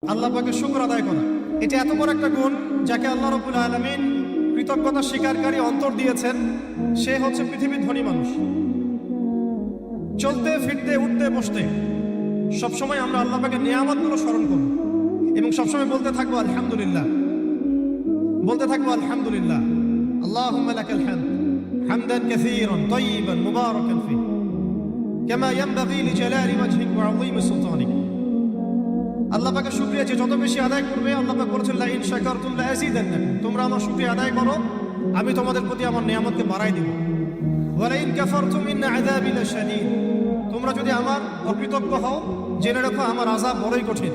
আল্লাহ পাকের শুকর আদায় করা, এটা এত বড় একটা গুণ যাকে আল্লাহ রাব্বুল আলামিন কৃতজ্ঞতা স্বীকারকারী অন্তর দিয়েছেন। সে হচ্ছে পৃথিবীর ধনী মানুষ। চলতে ফিরতে উঠতে বসতে সবসময় আমরা আল্লাহ পাকের নিয়ামতগুলো স্মরণ করব এবং সবসময় বলতে থাকবো আলহামদুলিল্লাহ, বলতে থাকবো আলহামদুলিল্লাহ। আল্লাহুম্মা লাকাল হামদ হামদান কাসীরান তাইয়িবান মুবারাকান ফীহি কামা ইয়ানবাগী লিজালালি ওয়াজহিকা ওয়া আযীমি সুলতানিক। আল্লাহ পাকের শুকরিয়া যে যত বেশি আদায় করবে, আল্লাহ পাক বলেছেন লা ইন শাকারতুম লা আযীদান্নাকুম, তোমরা আমার শুকরিয়া আদায় করো আমি তোমাদের প্রতি আমার নিয়ামতকে বাড়াই দেব। ওয়া লা ইন কাফারতুম ইন্না আযাবি লাশাদীদ, তোমরা যদি আমার অকৃতজ্ঞ হও জেনে রাখো আমার আযাব বড়ই কঠিন।